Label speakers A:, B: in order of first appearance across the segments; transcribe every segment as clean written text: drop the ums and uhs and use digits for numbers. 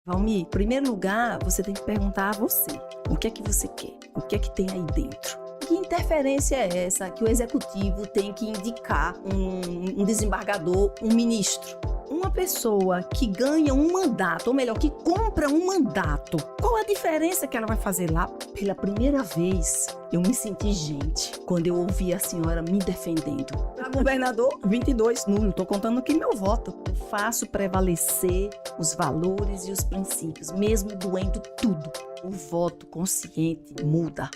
A: Valmir, em primeiro lugar, você tem que perguntar a você. O que é que você quer? O que é que tem aí dentro? Que interferência é essa que o executivo tem que indicar um desembargador, um ministro? Uma pessoa que ganha um mandato, ou melhor, que compra um mandato, qual a diferença que ela vai fazer lá? Pela primeira vez, eu me senti gente quando eu ouvi a senhora me defendendo. Para governador, 22, nulo. Tô contando aqui meu voto. Eu faço prevalecer os valores e os princípios, mesmo doendo tudo. O voto consciente muda.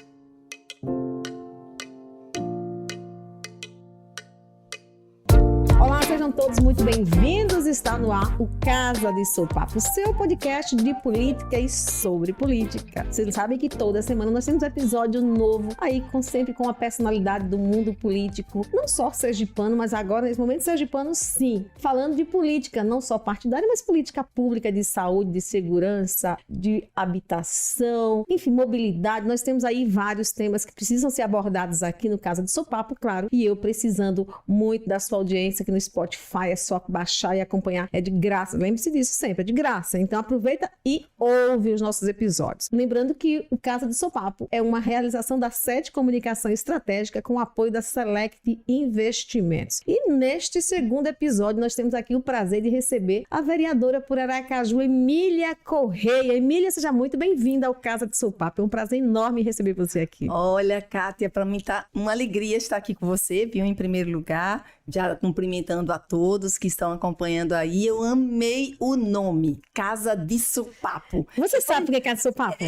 B: Olá, sejam todos muito bem-vindos. Está no ar o Casa de Sopapo, o seu podcast de política e sobre política. Vocês sabem que toda semana nós temos um episódio novo aí, sempre com a personalidade do mundo político, não só sergipano, mas agora, nesse momento, sergipano sim. Falando de política, não só partidária, mas política pública, de saúde, de segurança, de habitação, enfim, mobilidade. Nós temos aí vários temas que precisam ser abordados aqui no Casa de Sopapo, claro, e eu precisando muito da sua audiência aqui no Spotify, é só baixar e acompanhar, é de graça, lembre-se disso sempre, é de graça, então aproveita e ouve os nossos episódios. Lembrando que o Casa de Sopapo é uma realização da SET Comunicação Estratégica com o apoio da Select Investimentos. E neste segundo episódio nós temos aqui o prazer de receber a vereadora por Aracaju, Emília Correia. Emília, seja muito bem-vinda ao Casa de Sopapo, é um prazer enorme receber você aqui.
A: Olha, Kátia, para mim tá uma alegria estar aqui com você, viu, em primeiro lugar, já cumprimentando a todos que estão acompanhando aí. Eu amei o nome, Casa de Sopapo.
B: Você sabe por que é Casa de Sopapo?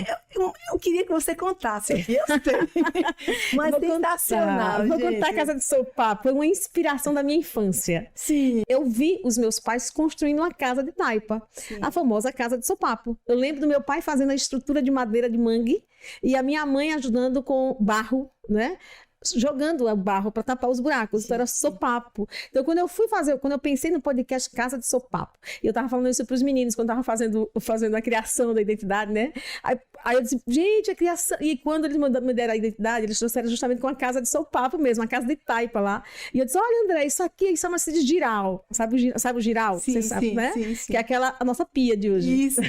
A: Eu queria que você contasse, eu sei. Mas sensacional,
B: Vou
A: gente.
B: contar a Casa de Sopapo, foi uma inspiração da minha infância.
A: Sim.
B: Eu vi os meus pais construindo uma casa de taipa,
A: Sim.
B: a famosa Casa de Sopapo. Eu lembro do meu pai fazendo a estrutura de madeira de mangue e a minha mãe ajudando com barro, né? Jogando o barro para tapar os buracos. Então era sopapo. Então quando eu pensei no podcast Casa de Sopapo, e eu tava falando isso pros meninos quando tava fazendo a criação da identidade, né? Aí eu disse, gente, a criação, e quando eles me deram a identidade, eles trouxeram justamente com a Casa de Sopapo mesmo, uma casa de taipa lá. E eu disse, olha, André, isso aqui chama-se de giral. Sabe o giral?
A: Sim,
B: Você sabe,
A: sim,
B: né?
A: sim, sim.
B: Que é a nossa pia de hoje.
A: Isso.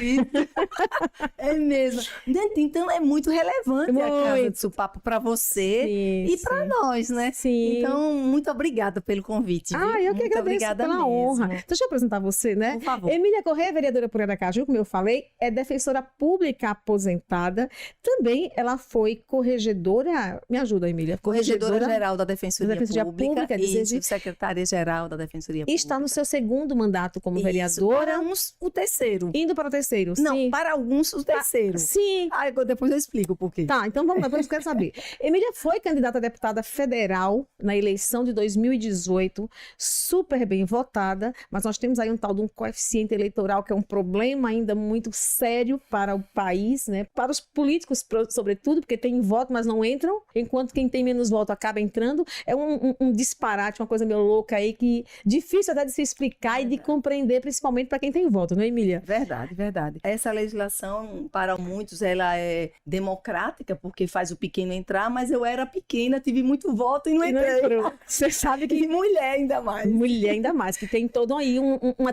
A: É mesmo. Então é muito relevante a Casa de Sopapo para você e para nós, né?
B: Sim.
A: Então, muito obrigada pelo convite. Viu?
B: Eu que
A: muito
B: agradeço pela
A: mesmo.
B: honra. Deixa eu apresentar você, né?
A: Por favor.
B: Emília Correia, vereadora por Aracaju, como eu falei, é defensora pública aposentada. Também ela foi corregedora, me ajuda, Emília.
A: Corregedora-geral da Defensoria Pública
B: e
A: secretária-geral da Defensoria Pública.
B: E está no seu segundo mandato como vereadora.
A: Para uns, o terceiro.
B: Indo para o terceiro,
A: Não,
B: sim.
A: para alguns, o terceiro.
B: Sim.
A: Depois eu explico por quê.
B: Tá, então vamos lá, eu quero saber. Emília foi candidata a deputada federal na eleição de 2018, super bem votada, mas nós temos aí um tal de um coeficiente eleitoral que é um problema ainda muito sério para o país, né? Para os políticos, sobretudo, porque tem voto, mas não entram, enquanto quem tem menos voto acaba entrando. É um disparate, uma coisa meio louca aí, que difícil até de se explicar e de compreender, principalmente para quem tem voto, não é, Emília?
A: Verdade. Essa legislação, para muitos, ela é democrática, porque faz o pequeno entrar, mas eu era pequena, tive muito voto e não entrei.
B: Você sabe que...
A: E mulher ainda mais.
B: Mulher ainda mais, que tem toda aí uma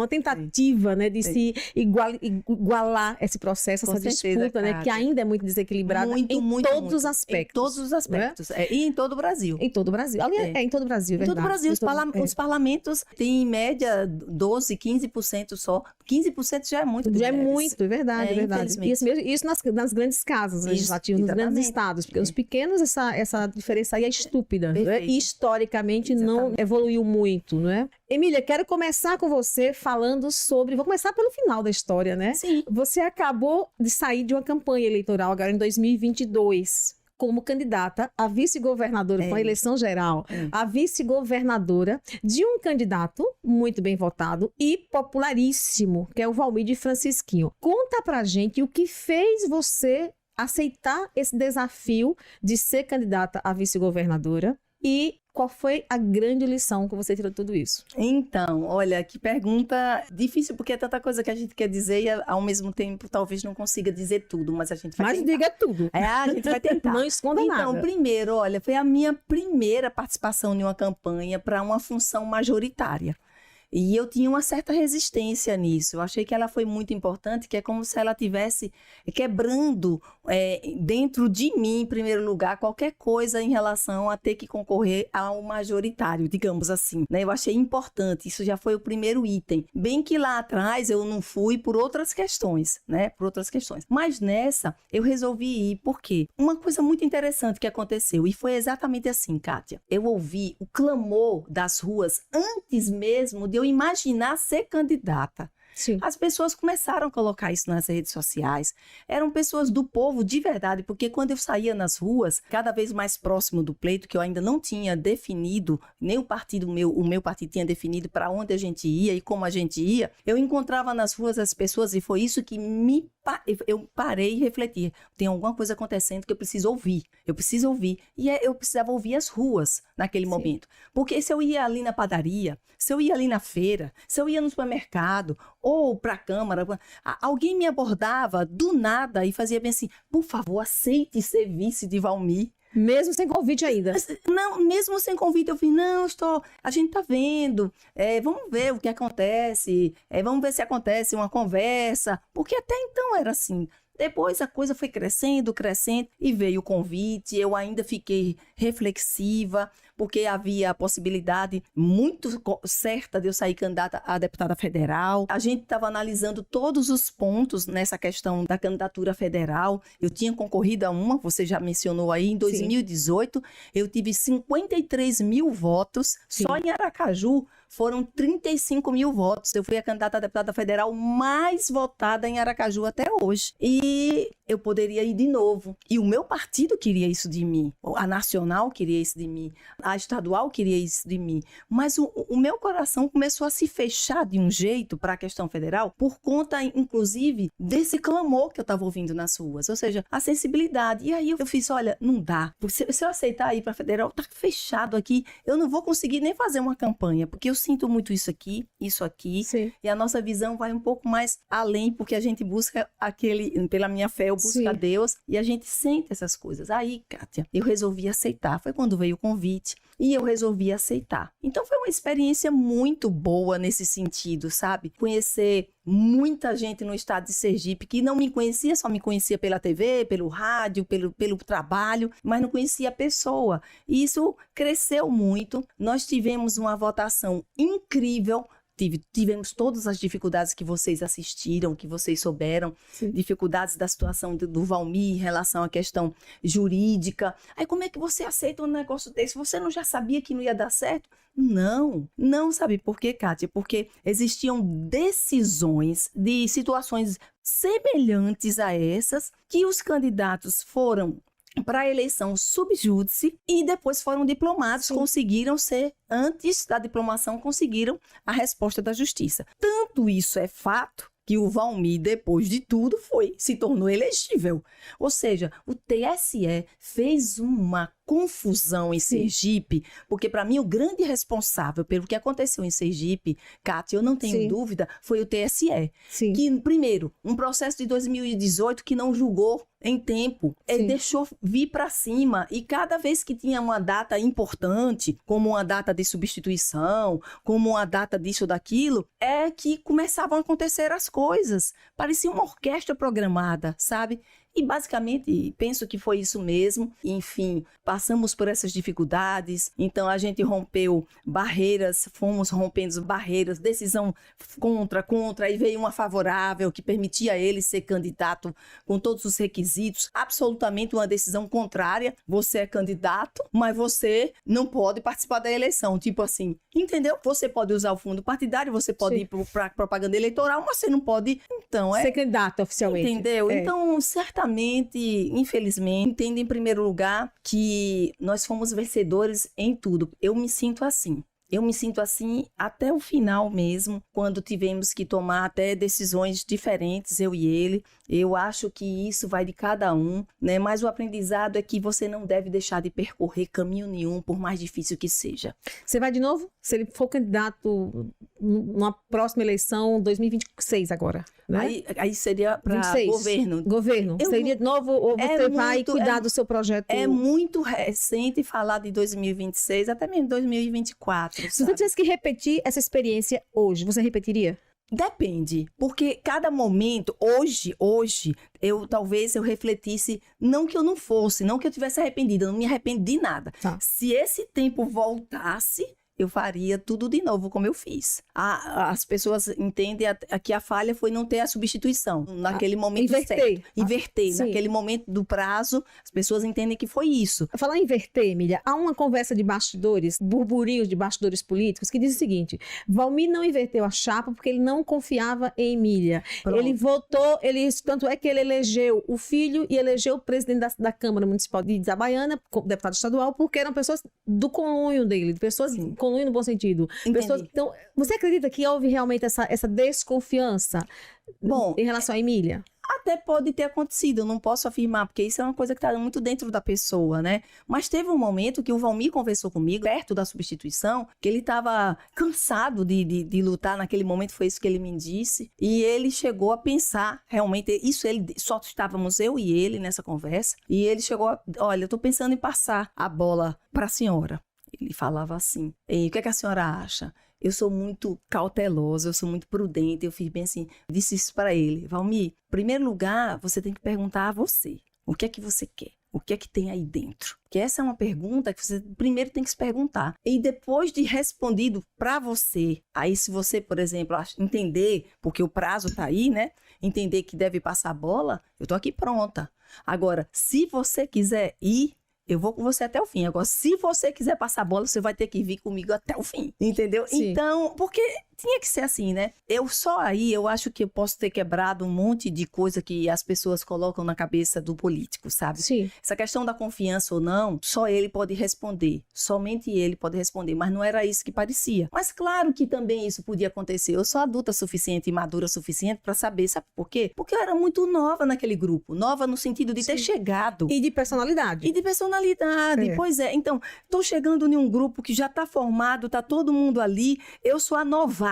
B: tentativa, né, de se igualar esse processo,
A: Com
B: essa
A: certeza,
B: disputa, né,
A: Kátia.
B: que ainda é muito desequilibrada em todos os aspectos.
A: Em todos os aspectos.
B: Né?
A: E em todo o Brasil.
B: Em todo o Brasil. Aliás, em todo o Brasil,
A: Em
B: verdade.
A: todo o Brasil, os parlamentos têm em média 12, 15% só. 15% já é muito.
B: Já é muito, é verdade. Isso nas grandes casas legislativas, nos grandes estados, porque nos pequenos essa diferença aí é estúpida, né? E historicamente não evoluiu muito, não é? Emília, quero começar com você falando sobre... Vou começar pelo final da história, né?
A: Sim.
B: Você acabou de sair de uma campanha eleitoral agora em 2022. Como candidata a vice-governadora, com a eleição geral, a vice-governadora de um candidato muito bem votado e popularíssimo, que é o Valmir de Francisquinho. Conta pra gente o que fez você aceitar esse desafio de ser candidata a vice-governadora e qual foi a grande lição que você tirou de tudo isso?
A: Então, olha, que pergunta difícil, porque é tanta coisa que a gente quer dizer e ao mesmo tempo talvez não consiga dizer tudo, mas a gente vai tentar.
B: Mas diga tudo.
A: A gente vai tentar.
B: Não esconda nada.
A: Então, primeiro, olha, foi a minha primeira participação em uma campanha para uma função majoritária. E eu tinha uma certa resistência nisso. Eu achei que ela foi muito importante, que é como se ela estivesse quebrando dentro de mim, em primeiro lugar, qualquer coisa em relação a ter que concorrer ao majoritário, digamos assim, né? Eu achei importante, isso já foi o primeiro item. Bem que lá atrás eu não fui por outras questões, né? Por outras questões. Mas nessa, eu resolvi ir, por quê? Uma coisa muito interessante que aconteceu, e foi exatamente assim, Kátia. Eu ouvi o clamor das ruas antes mesmo de eu imaginar ser candidata.
B: Sim.
A: As pessoas começaram a colocar isso nas redes sociais. Eram pessoas do povo de verdade, porque quando eu saía nas ruas, cada vez mais próximo do pleito, que eu ainda não tinha definido, nem o meu partido tinha definido para onde a gente ia e como a gente ia, eu encontrava nas ruas as pessoas e foi isso que eu parei e refleti. Tem alguma coisa acontecendo que eu preciso ouvir. Eu preciso ouvir. E eu precisava ouvir as ruas naquele momento. Porque se eu ia ali na padaria, se eu ia ali na feira, se eu ia no supermercado ou para a Câmara, alguém me abordava do nada e fazia bem assim, por favor, aceite ser vice de Valmir.
B: Mesmo sem convite ainda?
A: Não, mesmo sem convite, eu falei, a gente tá vendo, vamos ver o que acontece, vamos ver se acontece uma conversa, porque até então era assim. Depois a coisa foi crescendo e veio o convite, eu ainda fiquei reflexiva, porque havia a possibilidade muito certa de eu sair candidata a deputada federal. A gente estava analisando todos os pontos nessa questão da candidatura federal. Eu tinha concorrido a uma, você já mencionou aí, em 2018, eu tive 53 mil votos,
B: Sim.
A: Só em Aracaju foram 35 mil votos. Eu fui a candidata a deputada federal mais votada em Aracaju até hoje. E eu poderia ir de novo. E o meu partido queria isso de mim. A nacional queria isso de mim. A estadual queria isso de mim. Mas o meu coração começou a se fechar de um jeito para a questão federal por conta, inclusive, desse clamor que eu estava ouvindo nas ruas. Ou seja, a sensibilidade. E aí eu fiz, olha, não dá. Se eu aceitar ir para a federal, tá fechado aqui. Eu não vou conseguir nem fazer uma campanha, porque eu sinto muito isso aqui.
B: Sim.
A: E a nossa visão vai um pouco mais além, porque a gente busca pela minha fé, eu busco a Deus, e a gente sente essas coisas. Aí, Kátia, eu resolvi aceitar. Foi quando veio o convite, e eu resolvi aceitar. Então, foi uma experiência muito boa nesse sentido, sabe? Conhecer muita gente no estado de Sergipe que não me conhecia, só me conhecia pela TV, pelo rádio, pelo trabalho, mas não conhecia a pessoa. E isso cresceu muito. Nós tivemos uma votação incrível. Tivemos todas as dificuldades que vocês assistiram, que vocês souberam, dificuldades da situação do Valmir em relação à questão jurídica. Aí como é que você aceita um negócio desse? Você não já sabia que não ia dar certo? Não sabe por quê, Kátia? Porque existiam decisões de situações semelhantes a essas que os candidatos foram para a eleição subjúdice e depois foram diplomados, conseguiram ser, antes da diplomação, conseguiram a resposta da justiça. Tanto isso é fato que o Valmir, depois de tudo, se tornou elegível. Ou seja, o TSE fez uma confusão em Sergipe, porque para mim o grande responsável pelo que aconteceu em Sergipe, Kátia, eu não tenho dúvida, foi o TSE. Que, primeiro, um processo de 2018 que não julgou em tempo, deixou vir para cima, e cada vez que tinha uma data importante, como uma data de substituição, como uma data disso ou daquilo, é que começavam a acontecer as coisas. Parecia uma orquestra programada, sabe? E basicamente, penso que foi isso mesmo. Enfim, passamos por essas dificuldades, então a gente rompeu barreiras, fomos rompendo barreiras, decisão contra, e veio uma favorável que permitia ele ser candidato com todos os requisitos, absolutamente uma decisão contrária. Você é candidato, mas você não pode participar da eleição, tipo assim, entendeu? Você pode usar o fundo partidário, você pode ir para propaganda eleitoral, mas você não pode, então
B: ser candidato oficialmente.
A: Entendeu? Então, certamente, infelizmente, entendo em primeiro lugar que nós fomos vencedores em tudo. Eu me sinto assim até o final mesmo, quando tivemos que tomar até decisões diferentes, eu e ele. Eu acho que isso vai de cada um, né? Mas o aprendizado é que você não deve deixar de percorrer caminho nenhum, por mais difícil que seja.
B: Você vai de novo? Se ele for candidato numa próxima eleição, 2026 agora, né?
A: Aí seria para governo.
B: Seria de novo, ou você vai cuidar do seu projeto?
A: É muito recente falar de 2026, até mesmo 2024. outro.
B: Se você tivesse que repetir essa experiência hoje, você repetiria?
A: Depende, porque cada momento, hoje, talvez eu refletisse, não que eu não fosse, não que eu tivesse arrependida, eu não me arrependo de nada.
B: Tá.
A: Se esse tempo voltasse, eu faria tudo de novo como eu fiz. As pessoas entendem que a falha foi não ter a substituição naquele momento certo. Inverter. Naquele momento do prazo, as pessoas entendem que foi isso.
B: Falar em inverter, Emília, há uma conversa de bastidores, burburinhos de bastidores políticos, que diz o seguinte: Valmir não inverteu a chapa porque ele não confiava em Emília.
A: Pronto.
B: Ele votou, tanto é que ele elegeu o filho e elegeu o presidente da Câmara Municipal de Itabaiana, deputado estadual, porque eram pessoas do conluio dele, pessoas conluio no bom sentido. Então, você acredita que houve realmente essa desconfiança em relação a Emília?
A: Até pode ter acontecido, eu não posso afirmar, porque isso é uma coisa que está muito dentro da pessoa, né? Mas teve um momento que o Valmir conversou comigo, perto da substituição, que ele estava cansado de lutar naquele momento, foi isso que ele me disse, e ele chegou a pensar, realmente, só estávamos eu e ele nessa conversa, e ele chegou olha, eu estou pensando em passar a bola para a senhora. Ele falava assim, o que é que a senhora acha? Eu sou muito cautelosa, eu sou muito prudente, eu fiz bem assim, disse isso para ele. Valmir, em primeiro lugar, você tem que perguntar a você, o que é que você quer? O que é que tem aí dentro? Porque essa é uma pergunta que você primeiro tem que se perguntar. E depois de respondido para você, aí se você, por exemplo, entender, porque o prazo está aí, né? Entender que deve passar a bola, eu tô aqui pronta. Agora, se você quiser ir, eu vou com você até o fim. Agora, se você quiser passar a bola, você vai ter que vir comigo até o fim. Entendeu?
B: Sim.
A: Então, porque tinha que ser assim, né? Eu acho que eu posso ter quebrado um monte de coisa que as pessoas colocam na cabeça do político, sabe?
B: Sim.
A: Essa questão da confiança ou não, só ele pode responder. Somente ele pode responder. Mas não era isso que parecia. Mas claro que também isso podia acontecer. Eu sou adulta suficiente e madura suficiente para saber, sabe por quê? Porque eu era muito nova naquele grupo. Nova no sentido de ter chegado.
B: E de personalidade.
A: Pois é. Então, tô chegando em um grupo que já tá formado, tá todo mundo ali. Eu sou a novata.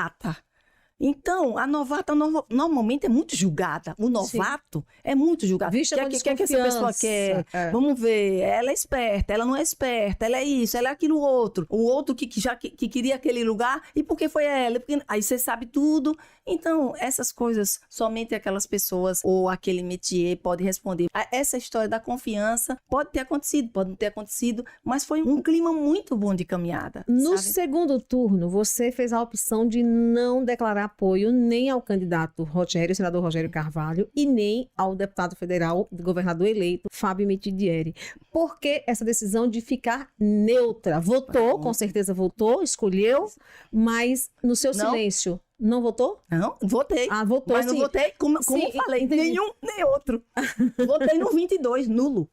A: Então, a novata normalmente é muito julgada. O novato é muito julgado.
B: Vista com
A: que essa pessoa quer?
B: É.
A: Vamos ver. Ela é esperta, ela não é esperta, ela é isso, ela é aquilo outro. O outro que queria aquele lugar, e por que foi ela? Porque aí você sabe tudo. Então, essas coisas, somente aquelas pessoas ou aquele métier pode responder. Essa história da confiança pode ter acontecido, pode não ter acontecido, mas foi um clima muito bom de caminhada.
B: No
A: sabe?
B: segundo turno, você fez a opção de não declarar apoio nem ao candidato senador Rogério Carvalho, e nem ao deputado federal, governador eleito, Fábio Mitidieri. Por que essa decisão de ficar neutra? Votou, com certeza votou, escolheu, mas no seu silêncio... Não votou?
A: Não, votei.
B: Votou,
A: mas não
B: sim.
A: votei, como eu falei,
B: entendi.
A: Nenhum nem outro. Votei no 22, nulo.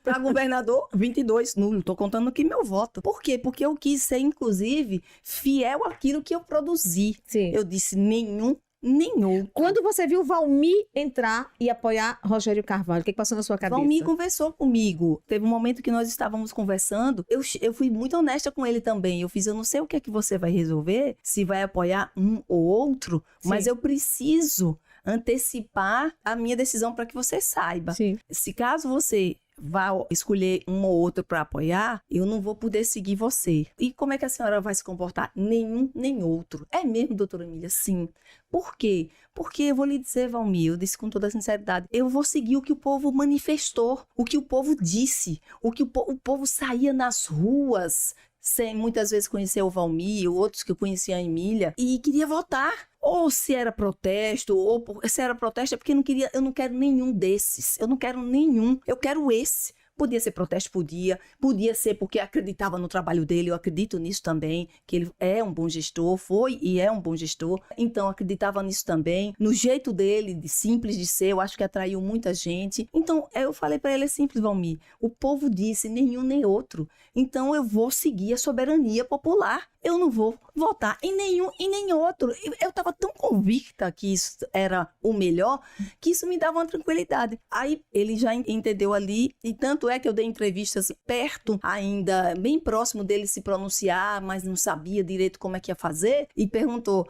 A: Para governador, 22, nulo. Tô contando aqui meu voto. Por quê? Porque eu quis ser, inclusive, fiel àquilo que eu produzi.
B: Sim.
A: Eu disse nem outro.
B: Quando você viu Valmir entrar e apoiar Rogério Carvalho, o que passou na sua cabeça?
A: Valmir conversou comigo. Teve um momento que nós estávamos conversando. Eu fui muito honesta com ele também. Eu não sei o que é que você vai resolver, se vai apoiar um ou outro, mas eu preciso antecipar a minha decisão para que você saiba.
B: Sim.
A: Se caso você vá escolher um ou outro para apoiar, eu não vou poder seguir você. E como é que a senhora vai se comportar? Nenhum, nem outro. É mesmo, doutora Emília? Sim. Por quê? Porque eu vou lhe dizer, Valmir, eu disse com toda a sinceridade, eu vou seguir o que o povo manifestou, o que o povo disse, o que o povo saía nas ruas, sem muitas vezes conhecer o Valmir, outros que conheciam a Emília, e queria votar. Ou se era protesto, se era protesto é porque eu não quero nenhum desses. Eu não quero nenhum, eu quero esse. Podia ser protesto, podia ser porque acreditava no trabalho dele, eu acredito nisso também, que ele é um bom gestor, foi e é um bom gestor, então acreditava nisso também, no jeito dele, simples de ser, eu acho que atraiu muita gente. Então eu falei para ele, é simples, Valmir, o povo disse nenhum nem outro, então eu vou seguir a soberania popular, eu não vou votar em nenhum e nem outro. Eu estava tão convicta que isso era o melhor, que isso me dava uma tranquilidade. Aí ele já entendeu ali, e tanto é que eu dei entrevistas perto ainda, bem próximo dele se pronunciar, mas não sabia direito como é que ia fazer, e perguntou,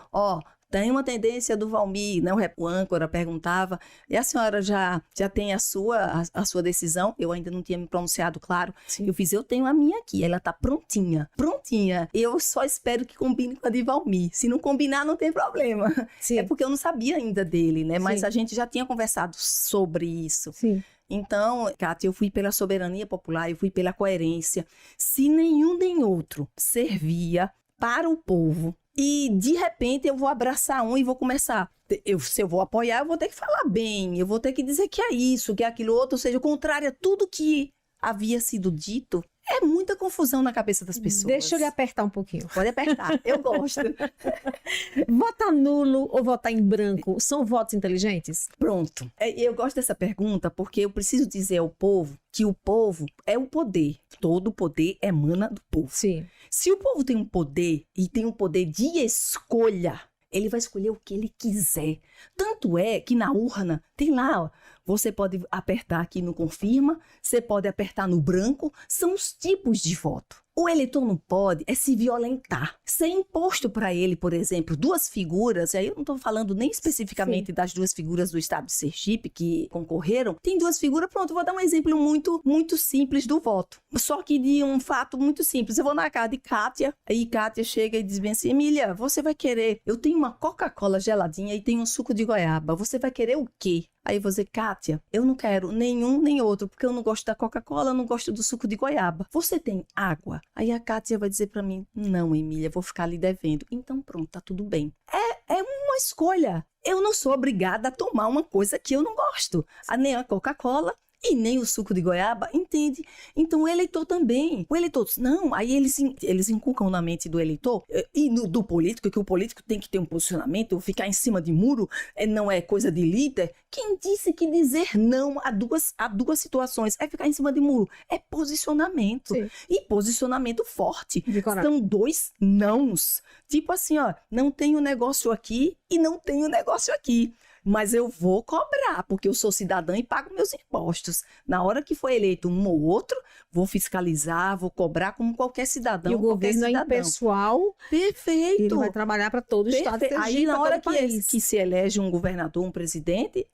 A: Tem uma tendência do Valmir, né? O âncora perguntava, e a senhora já tem a sua decisão? Eu ainda não tinha me pronunciado, claro.
B: Sim.
A: Eu tenho a minha aqui, ela tá prontinha. Eu só espero que combine com a de Valmir. Se não combinar, não tem problema.
B: Sim.
A: É porque eu não sabia ainda dele, né? Mas
B: Sim.
A: a gente já tinha conversado sobre isso.
B: Sim.
A: Então, Cátia, eu fui pela soberania popular, eu fui pela coerência. Se nenhum nem outro servia para o povo, e de repente eu vou abraçar um e vou começar. Se eu vou apoiar, eu vou ter que falar bem, eu vou ter que dizer que é isso, que é aquilo outro, ou seja, contrário a tudo que havia sido dito. É muita confusão na cabeça das pessoas.
B: Deixa eu lhe apertar um pouquinho.
A: Pode apertar, eu gosto.
B: Votar nulo ou votar em branco são votos inteligentes?
A: Pronto. Eu gosto dessa pergunta porque eu preciso dizer ao povo que o povo é o poder. Todo poder emana do povo.
B: Sim.
A: Se o povo tem um poder e tem um poder de escolha, ele vai escolher o que ele quiser. Tanto é que na urna tem lá, ó, você pode apertar aqui no confirma, você pode apertar no branco, são os tipos de voto. O eleitor não pode se violentar. Ser imposto para ele, por exemplo, duas figuras, e aí eu não estou falando nem especificamente das duas figuras do estado de Sergipe que concorreram, tem duas figuras, pronto, vou dar um exemplo muito simples do voto. Só que de um fato muito simples. Eu vou na casa de Cátia, aí Cátia chega e diz bem assim, Emília, você vai querer, eu tenho uma Coca-Cola geladinha e tenho um suco de goiaba, você vai querer o quê? Aí eu vou dizer, Cátia, eu não quero nenhum nem outro, porque eu não gosto da Coca-Cola, eu não gosto do suco de goiaba. Você tem água? Aí a Cátia vai dizer pra mim, não, Emília, vou ficar ali devendo. Então pronto, tá tudo bem. É uma escolha. Eu não sou obrigada a tomar uma coisa que eu não gosto. Nem a Coca-Cola e nem o suco de goiaba, entende? Então o eleitor também. O eleitor, não, aí eles inculcam na mente do eleitor e do político, que o político tem que ter um posicionamento, ficar em cima de muro, não é coisa de líder. Quem disse que dizer não a duas situações é ficar em cima de muro? É posicionamento.
B: Sim.
A: E posicionamento forte.
B: De coragem.
A: São dois nãos. Tipo assim, ó, não tenho negócio aqui e não tenho negócio aqui. Mas eu vou cobrar, porque eu sou cidadã e pago meus impostos. Na hora que for eleito um ou outro, vou fiscalizar, vou cobrar como qualquer cidadão.
B: E o governo é impessoal.
A: Perfeito.
B: Ele vai trabalhar para todo o estado de Sergipe,
A: aí na hora
B: que
A: se elege um governador, um presidente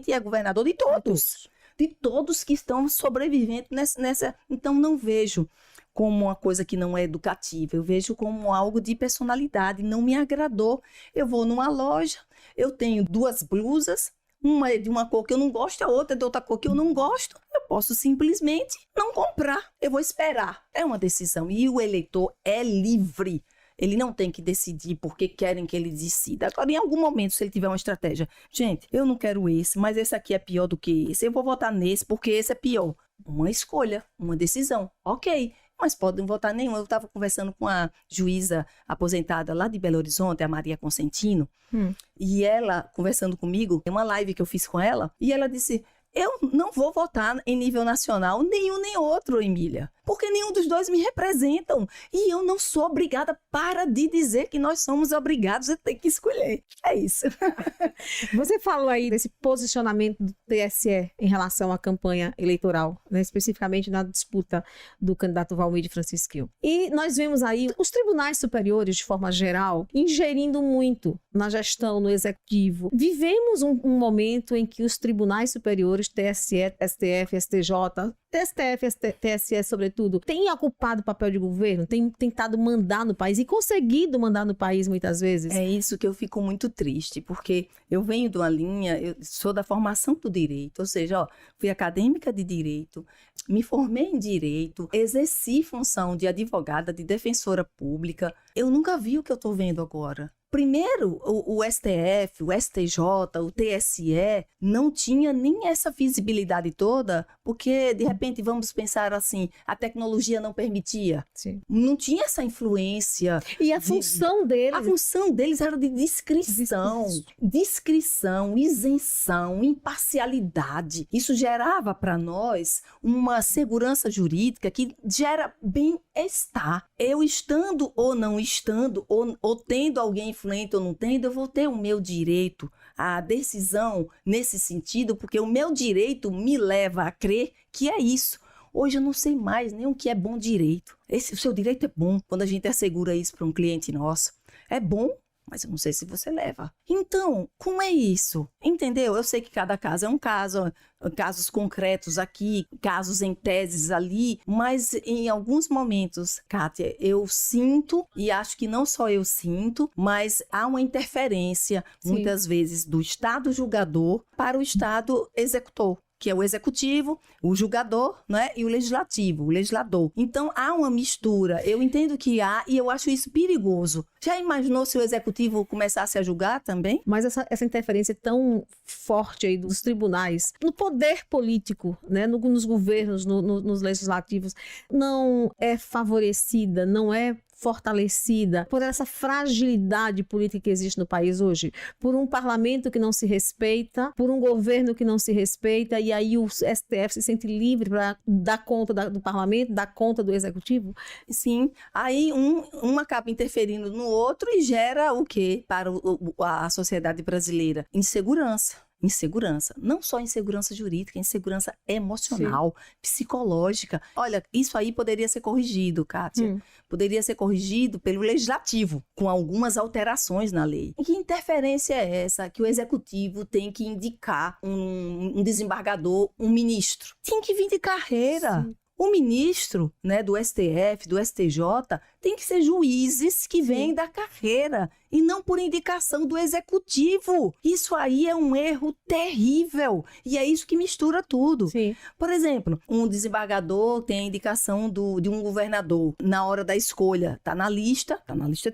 A: e é governador de todos. De todos que estão sobrevivendo nessa. Então não vejo como uma coisa que não é educativa, eu vejo como algo de personalidade, não me agradou. Eu vou numa loja, eu tenho duas blusas, uma é de uma cor que eu não gosto, a outra é de outra cor que eu não gosto, eu posso simplesmente não comprar, eu vou esperar. É uma decisão e o eleitor é livre. Ele não tem que decidir porque querem que ele decida. Agora, em algum momento, se ele tiver uma estratégia, gente, eu não quero esse, mas esse aqui é pior do que esse, eu vou votar nesse porque esse é pior. Uma escolha, uma decisão, ok. Mas podem votar nenhum. Eu estava conversando com a juíza aposentada lá de Belo Horizonte, a Maria Consentino, e ela, conversando comigo, tem uma live que eu fiz com ela, e ela disse, eu não vou votar em nível nacional nenhum nem outro, Emília, porque nenhum dos dois me representam. E eu não sou obrigada, para de dizer que nós somos obrigados a ter que escolher. É isso.
B: Você falou aí desse posicionamento do TSE em relação à campanha eleitoral, né, especificamente na disputa do candidato Valmir de Francisquinho. E nós vemos aí os tribunais superiores, de forma geral, ingerindo muito na gestão, no executivo. Vivemos um momento em que os tribunais superiores, TSE, STF, STJ, STF, TSE, sobretudo, têm ocupado o papel de governo, têm tentado mandar no país e conseguido mandar no país muitas vezes.
A: É isso que eu fico muito triste, porque eu venho de uma linha, eu sou da formação do direito, ou seja, ó, fui acadêmica de direito, me formei em direito, exerci função de advogada, de defensora pública. Eu nunca vi o que eu estou vendo agora. Primeiro, o STF, o STJ, o TSE não tinha nem essa visibilidade toda, porque, de repente, vamos pensar assim, a tecnologia não permitia.
B: Sim.
A: Não tinha essa influência.
B: E a função deles...
A: A função deles era de discrição, isenção, imparcialidade. Isso gerava para nós uma segurança jurídica que gera bem-estar. Eu estando ou não estando, ou tendo alguém influente ou não tendo, eu vou ter o meu direito à decisão nesse sentido, porque o meu direito me leva a crer que é isso. Hoje eu não sei mais nem o que é bom direito. O seu direito é bom quando a gente assegura isso para um cliente nosso. É bom mas eu não sei se você leva. Então, como é isso? Entendeu? Eu sei que cada caso é um caso, casos concretos aqui, casos em teses ali, mas em alguns momentos, Kátia, eu sinto, e acho que não só eu sinto, mas há uma interferência, muitas vezes, do Estado julgador para o Estado executor, que é o executivo, o julgador, né, e o legislativo, o legislador. Então, há uma mistura. Eu entendo que há, e eu acho isso perigoso. Já imaginou se o executivo começasse a julgar também?
B: Mas essa interferência tão forte aí dos tribunais, no poder político, né, nos governos, nos legislativos, não é favorecida, não é fortalecida por essa fragilidade política que existe no país hoje, por um parlamento que não se respeita, por um governo que não se respeita, e aí o STF se sente livre para dar conta do parlamento, dar conta do executivo?
A: Sim, aí um acaba interferindo no outro e gera o quê para a sociedade brasileira? Insegurança. Insegurança, não só insegurança jurídica, insegurança emocional, psicológica. Olha, isso aí poderia ser corrigido, Kátia. Poderia ser corrigido pelo legislativo, com algumas alterações na lei. E que interferência é essa que o executivo tem que indicar um desembargador, um ministro? Tem que vir de carreira. Sim. O ministro, né, do STF, do STJ, tem que ser juízes que vêm da carreira e não por indicação do executivo. Isso aí é um erro terrível e é isso que mistura tudo.
B: Sim.
A: Por exemplo, um desembargador tem a indicação de um governador na hora da escolha. Está na lista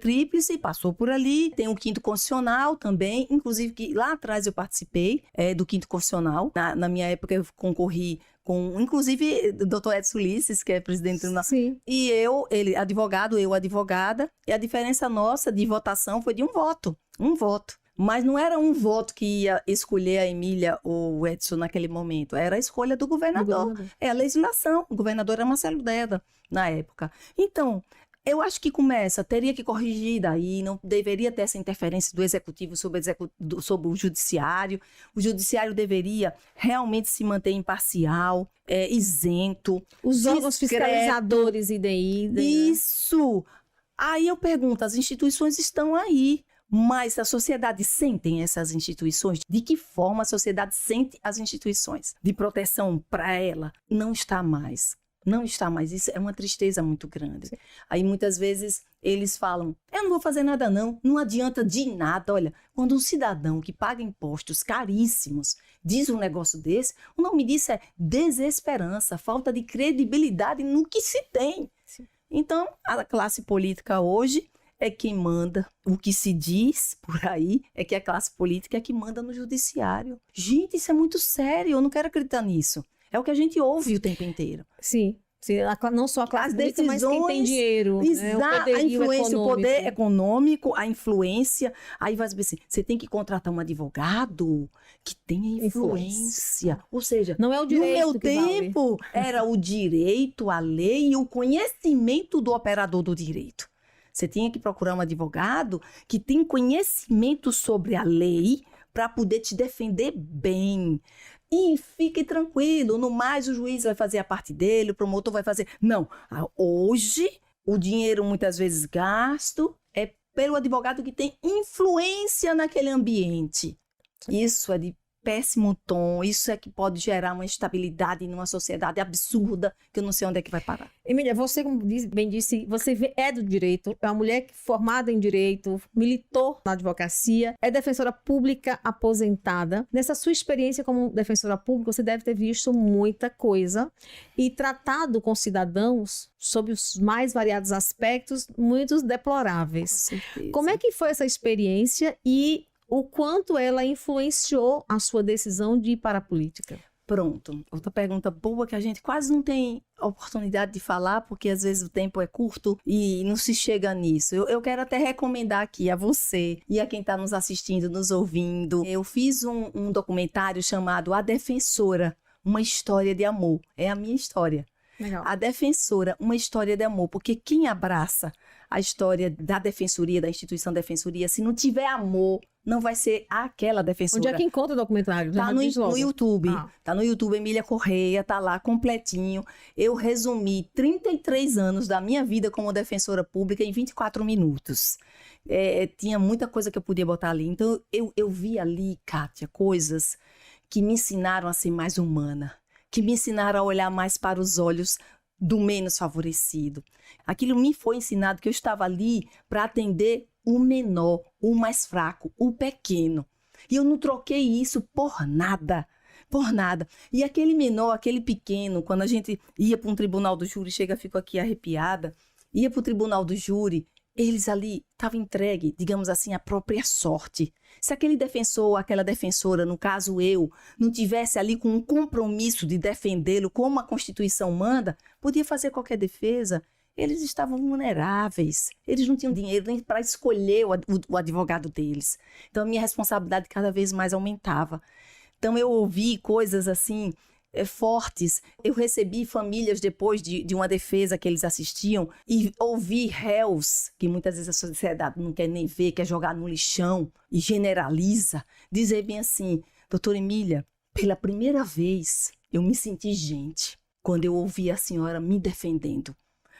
A: tríplice, passou por ali. Tem o quinto constitucional também, inclusive que lá atrás eu participei do quinto constitucional. Na minha época eu concorri com, inclusive, o doutor Edson Ulisses, que é presidente do tribunal.
B: Sim.
A: E ele advogado, eu advogada, e a diferença nossa de votação foi de um voto. Mas não era um voto que ia escolher a Emília ou o Edson naquele momento, era a escolha do governador. É a legislação, o governador era Marcelo Deda na época. Então, eu acho que teria que corrigir daí, não deveria ter essa interferência do executivo sobre o judiciário. O judiciário deveria realmente se manter imparcial, isento.
B: Os órgãos fiscalizadores IDI.
A: Isso! Aí eu pergunto, as instituições estão aí, mas a sociedade sente essas instituições? De que forma a sociedade sente as instituições de proteção para ela? Não está mais. Não está mais. Isso é uma tristeza muito grande. Sim. Aí muitas vezes eles falam, eu não vou fazer nada não adianta de nada. Olha, quando um cidadão que paga impostos caríssimos diz um negócio desse, o nome disso é desesperança, falta de credibilidade no que se tem. Sim. Então, a classe política hoje é quem manda. O que se diz por aí é que a classe política é que manda no judiciário. Gente, isso é muito sério, eu não quero acreditar nisso. É o que a gente ouve o tempo inteiro.
B: Sim. Não só a classe política, mas quem tem dinheiro.
A: Exato, a influência, o poder econômico, a influência. Aí vai dizer assim, você tem que contratar um advogado que tenha influência. Ou seja,
B: não é o direito.
A: No meu tempo, era o direito, a lei e o conhecimento do operador do direito. Você tinha que procurar um advogado que tem conhecimento sobre a lei para poder te defender bem. E fique tranquilo, no mais o juiz vai fazer a parte dele, o promotor vai fazer. Não, hoje o dinheiro muitas vezes gasto é pelo advogado que tem influência naquele ambiente. Isso é de péssimo tom, isso é que pode gerar uma instabilidade numa sociedade absurda, que eu não sei onde é que vai parar.
B: Emília, você, como bem disse, você é do direito, é uma mulher formada em direito, militou na advocacia, é defensora pública aposentada. Nessa sua experiência como defensora pública, você deve ter visto muita coisa e tratado com cidadãos sob os mais variados aspectos, muitos deploráveis.
A: Com certeza.
B: Como é que foi essa experiência e o quanto ela influenciou a sua decisão de ir para a política?
A: Pronto. Outra pergunta boa que a gente quase não tem oportunidade de falar, porque às vezes o tempo é curto e não se chega nisso. Eu quero até recomendar aqui a você e a quem está nos assistindo, nos ouvindo. Eu fiz um documentário chamado A Defensora, uma história de amor. É a minha história.
B: Legal.
A: A Defensora, uma história de amor, porque quem abraça a história da defensoria, da instituição defensoria, se não tiver amor, não vai ser aquela defensora.
B: Onde é que encontra o documentário?
A: Tá no YouTube. Tá no YouTube, Emília Correia, tá lá completinho. Eu resumi 33 anos da minha vida como defensora pública em 24 minutos. tinha muita coisa que eu podia botar ali. Então, eu vi ali, Kátia, coisas que me ensinaram a ser mais humana, que me ensinaram a olhar mais para os olhos do menos favorecido. Aquilo me foi ensinado que eu estava ali para atender o menor, o mais fraco, o pequeno. E eu não troquei isso por nada. Por nada. E aquele menor, aquele pequeno, quando a gente ia para um tribunal do júri, fico aqui arrepiada, ia para o tribunal do júri, eles ali estavam entregue, digamos assim, à própria sorte. Se aquele defensor, aquela defensora, no caso eu, não tivesse ali com um compromisso de defendê-lo como a Constituição manda, podia fazer qualquer defesa. Eles estavam vulneráveis, eles não tinham dinheiro nem para escolher o advogado deles. Então a minha responsabilidade cada vez mais aumentava. Então eu ouvi coisas assim fortes. Eu recebi famílias depois de uma defesa que eles assistiam e ouvi réus, que muitas vezes a sociedade não quer nem ver, quer jogar no lixão e generaliza, dizer bem assim: doutora Emília, pela primeira vez eu me senti gente quando eu ouvi a senhora me defendendo.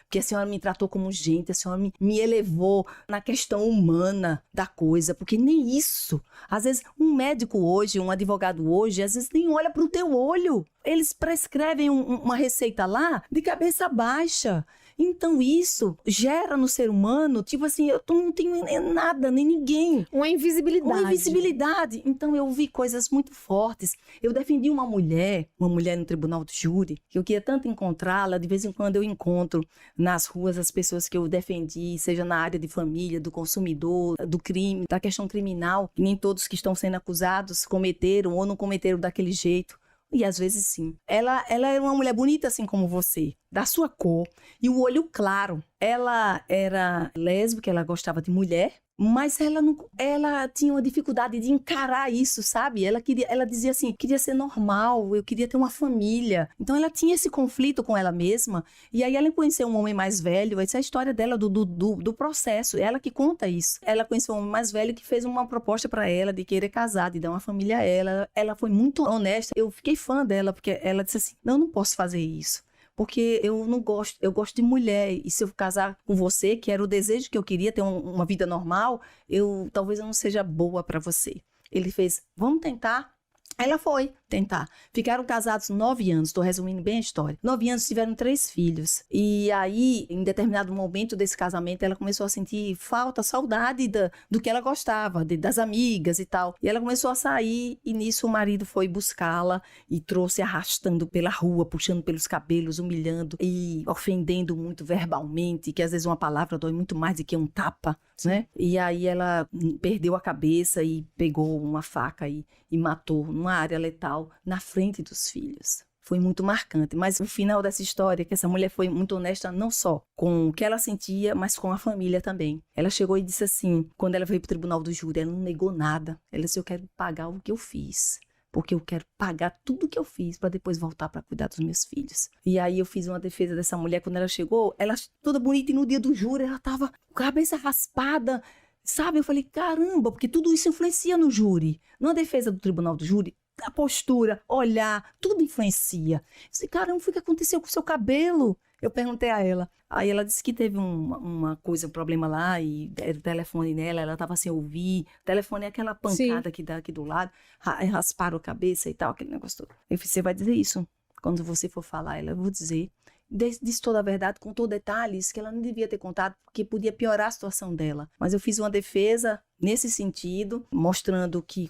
A: Porque a senhora me tratou como gente, a senhora me elevou na questão humana da coisa, porque nem isso. Às vezes, um médico hoje, um advogado hoje, às vezes nem olha para o teu olho. Eles prescrevem uma receita lá de cabeça baixa. Então isso gera no ser humano, tipo assim, eu não tenho nem nada, nem ninguém.
B: Uma invisibilidade.
A: Uma invisibilidade. Então eu vi coisas muito fortes. Eu defendi uma mulher no tribunal do júri, que eu queria tanto encontrá-la, de vez em quando eu encontro nas ruas as pessoas que eu defendi, seja na área de família, do consumidor, do crime, da questão criminal, que nem todos que estão sendo acusados cometeram ou não cometeram daquele jeito. E às vezes sim. Ela era uma mulher bonita assim como você, da sua cor, e o olho claro. Ela era lésbica, ela gostava de mulher, mas ela tinha uma dificuldade de encarar isso, sabe? Ela dizia assim, queria ser normal, eu queria ter uma família. Então ela tinha esse conflito com ela mesma, e aí ela conheceu um homem mais velho. Essa é a história dela, do processo, ela que conta isso. Ela conheceu um homem mais velho que fez uma proposta para ela de querer casar, de dar uma família a ela. Ela foi muito honesta, eu fiquei fã dela, porque ela disse assim, não posso fazer isso. Porque eu não gosto, eu gosto de mulher, e se eu casar com você, que era o desejo que eu queria, ter uma vida normal, talvez eu não seja boa para você. Ele fez, vamos tentar? Ela foi tentar. Ficaram casados 9 anos, estou resumindo bem a história. 9 anos, tiveram 3 filhos. E aí, em determinado momento desse casamento, ela começou a sentir saudade do que ela gostava, das amigas e tal. E ela começou a sair, e nisso o marido foi buscá-la e trouxe arrastando pela rua, puxando pelos cabelos, humilhando e ofendendo muito verbalmente, que às vezes uma palavra dói muito mais do que um tapa, né? E aí ela perdeu a cabeça e pegou uma faca e matou numa área letal na frente dos filhos. Foi muito marcante, mas o final dessa história é que essa mulher foi muito honesta não só com o que ela sentia, mas com a família também. Ela chegou e disse assim, quando ela veio para o tribunal do júri, ela não negou nada. Ela disse, eu quero pagar o que eu fiz, porque eu quero pagar tudo que eu fiz para depois voltar para cuidar dos meus filhos. E aí eu fiz uma defesa dessa mulher. Quando ela chegou, ela toda bonita, e no dia do júri ela estava com a cabeça raspada, sabe? Eu falei, caramba, porque tudo isso influencia no júri. Na defesa do tribunal do júri, a postura, olhar, tudo influencia. Eu disse, caramba, o que aconteceu com o seu cabelo? Eu perguntei a ela. Aí ela disse que teve um problema lá, e era o telefone nela, ela estava sem ouvir. O telefone é aquela pancada que dá aqui do lado, rasparam a cabeça e tal, aquele negócio todo. Eu disse, você vai dizer isso quando você for falar? Ela, eu vou dizer. Disse toda a verdade, contou detalhes que ela não devia ter contado, porque podia piorar a situação dela. Mas eu fiz uma defesa nesse sentido, mostrando que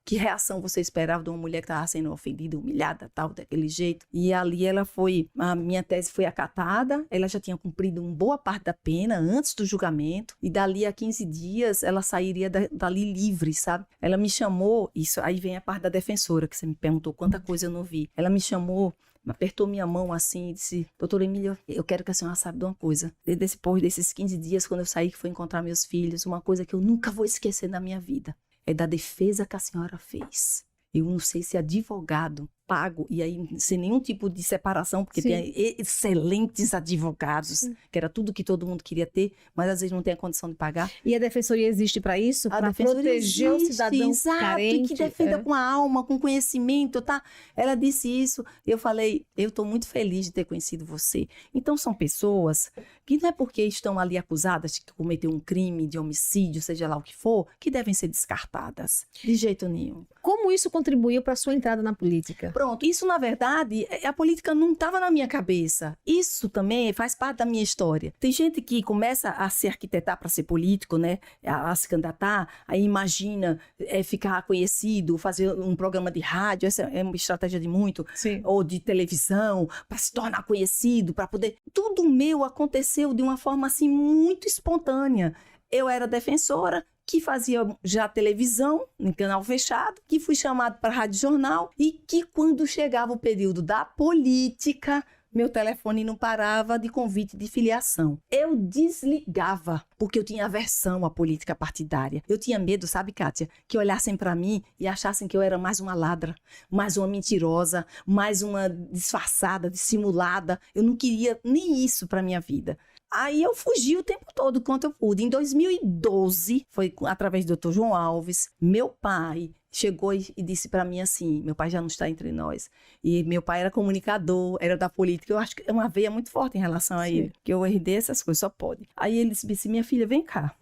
A: que reação você esperava de uma mulher que estava sendo ofendida, humilhada, tal, daquele jeito. E ali a minha tese foi acatada, ela já tinha cumprido uma boa parte da pena antes do julgamento, e dali a 15 dias ela sairia dali livre, sabe? Ela me chamou, isso aí vem a parte da defensora, que você me perguntou quanta coisa eu não vi. Ela me chamou, apertou minha mão assim e disse, doutora Emília, eu quero que a senhora saiba de uma coisa. Depois desses 15 dias, quando eu saí, que fui encontrar meus filhos, uma coisa que eu nunca vou esquecer na minha vida é da defesa que a senhora fez. Eu não sei se advogado pago, e aí sem nenhum tipo de separação, porque
B: Sim.
A: tem excelentes advogados, que era tudo que todo mundo queria ter, mas às vezes não tem a condição de pagar.
B: E a defensoria existe para isso?
A: A
B: Para
A: defensoria
B: proteger o
A: existe,
B: cidadão
A: exato,
B: carente?
A: e que defenda com a alma, com conhecimento, tá? Ela disse isso, eu falei, eu estou muito feliz de ter conhecido você. Então são pessoas que não é porque estão ali acusadas de cometer um crime, de homicídio, seja lá o que for, que devem ser descartadas, de jeito nenhum.
B: Como isso contribuiu para a sua entrada na política?
A: Pronto, isso na verdade, a política não estava na minha cabeça. Isso também faz parte da minha história. Tem gente que começa a se arquitetar para ser político, né? A se candidatar, aí imagina ficar conhecido, fazer um programa de rádio, essa é uma estratégia de muito,
B: Sim.
A: ou de televisão, para se tornar conhecido, para poder... Tudo meu aconteceu de uma forma assim muito espontânea. Eu era defensora, que fazia já televisão, em canal fechado, que fui chamado para a Rádio Jornal e que quando chegava o período da política, meu telefone não parava de convite de filiação. Eu desligava, porque eu tinha aversão à política partidária. Eu tinha medo, sabe, Kátia, que olhassem para mim e achassem que eu era mais uma ladra, mais uma mentirosa, mais uma disfarçada, dissimulada. Eu não queria nem isso para minha vida. Aí eu fugi o tempo todo, quanto eu pude. Em 2012, foi através do Dr. João Alves, meu pai chegou e disse para mim assim, meu pai já não está entre nós, e meu pai era comunicador, era da política, eu acho que é uma veia muito forte em relação a ele, que eu herdei essas coisas, só pode. Aí ele disse, minha filha, vem cá,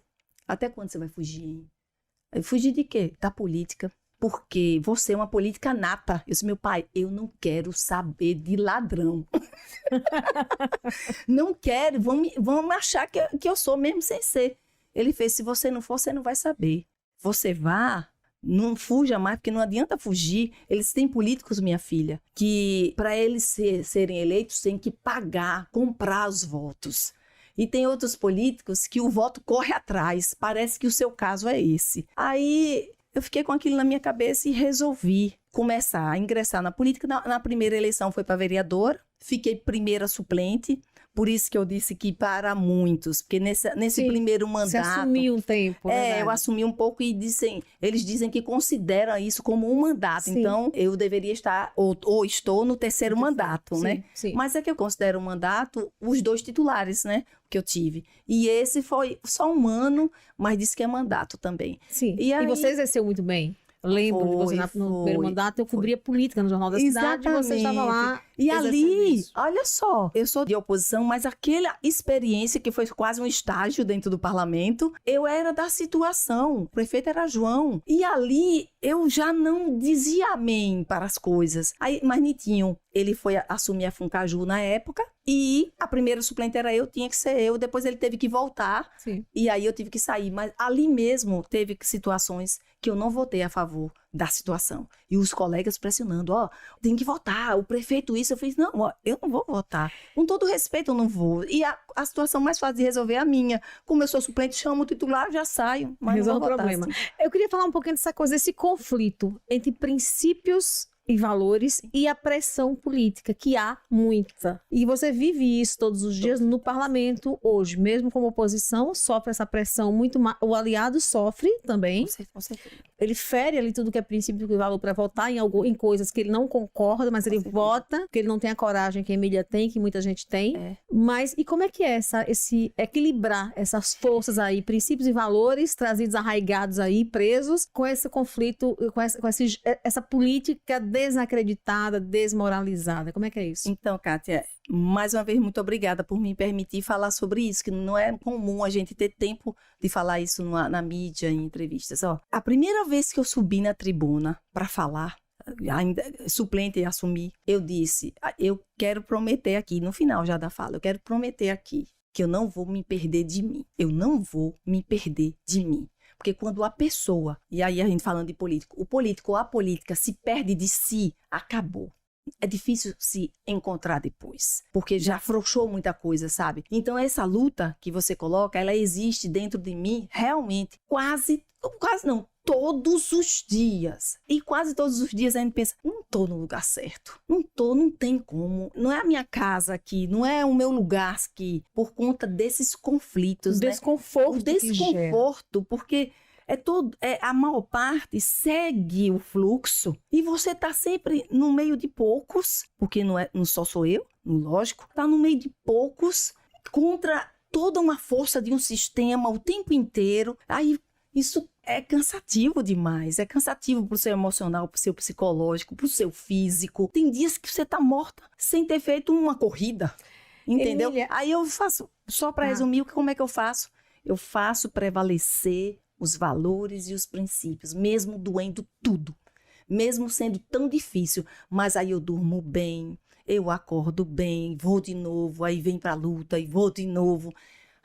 A: até quando você vai fugir, hein? Eu fugir de quê? Da política. Porque você é uma política nata. Eu disse, meu pai, eu não quero saber de ladrão. Não quero, vão achar que eu sou mesmo sem ser. Ele fez, se você não for, você não vai saber. Você vá, não fuja mais, porque não adianta fugir. Eles têm políticos, minha filha, que para eles serem eleitos, têm que pagar, comprar os votos. E tem outros políticos que o voto corre atrás. Parece que o seu caso é esse. Aí... eu fiquei com aquilo na minha cabeça e resolvi começar a ingressar na política. Na primeira eleição foi para vereadora, fiquei primeira suplente, por isso que eu disse que para muitos, porque nesse primeiro mandato... Você
B: assumiu um tempo, né?
A: Eu assumi um pouco e eles dizem que consideram isso como um mandato, sim. Então eu deveria estar, ou estou no terceiro mandato, sim, né? Sim. Mas é que eu considero um mandato os 2 titulares, né? Que eu tive. E esse foi só um ano, mas disse que é mandato também.
B: Sim. E você exerceu muito bem. Eu lembro de você no primeiro mandato, eu cobria política no Jornal da Cidade e você estava lá.
A: E ali, olha só, eu sou de oposição, mas aquela experiência que foi quase um estágio dentro do parlamento, eu era da situação, o prefeito era João. E ali eu já não dizia amém para as coisas. Aí, mas Nitinho, ele foi assumir a Funcaju na época e a primeira suplente era eu, tinha que ser eu. Depois ele teve que voltar. Sim. E aí eu tive que sair. Mas ali mesmo teve situações que eu não votei a favor da situação. E os colegas pressionando, tem que votar, o prefeito isso. Eu fiz, não, eu não vou votar. Com todo respeito, eu não vou. E a situação mais fácil de resolver é a minha. Como eu sou suplente, chamo o titular, já saio. Mas resolve o problema. Assim.
B: Eu queria falar um pouquinho dessa coisa, desse conflito entre princípios e valores e a pressão política, que há muita. E você vive isso todos os dias no parlamento hoje, mesmo como oposição, sofre essa pressão muito mais. O aliado sofre também. Com certeza. Ele fere ali tudo que é princípio e valor para votar em coisas que ele não concorda, mas ele vota, porque ele não tem a coragem que a Emília tem, que muita gente tem. Mas, e como é que é esse equilibrar essas forças aí, princípios e valores trazidos, arraigados aí, presos, com esse conflito, com essa política desacreditada, desmoralizada? Como é que é isso?
A: Então, Kátia, mais uma vez, muito obrigada por me permitir falar sobre isso, que não é comum a gente ter tempo de falar isso na mídia, em entrevistas. A primeira vez que eu subi na tribuna para falar, ainda suplente e assumir, eu disse, eu quero prometer aqui, no final já da fala, eu quero prometer aqui que eu não vou me perder de mim. Eu não vou me perder de mim. Porque quando a pessoa, e aí a gente falando de político, o político ou a política se perde de si, acabou. É difícil se encontrar depois, porque já afrouxou muita coisa, sabe? Então essa luta que você coloca, ela existe dentro de mim realmente quase não, todos os dias. E quase todos os dias a gente pensa, não tô no lugar certo, não tem como, não é a minha casa aqui, não é o meu lugar aqui, por conta desses conflitos,
B: desconforto,
A: o desconforto, porque A maior parte segue o fluxo e você está sempre no meio de poucos, porque não só sou eu, lógico, está no meio de poucos contra toda uma força de um sistema o tempo inteiro. Aí isso é cansativo demais, é cansativo pro seu emocional, pro seu psicológico, pro seu físico. Tem dias que você tá morta sem ter feito uma corrida, entendeu?
B: Emília.
A: Aí eu faço, só para resumir, como é que eu faço? Eu faço prevalecer os valores e os princípios, mesmo doendo tudo, mesmo sendo tão difícil, mas aí eu durmo bem, eu acordo bem, vou de novo, aí vem pra luta e vou de novo,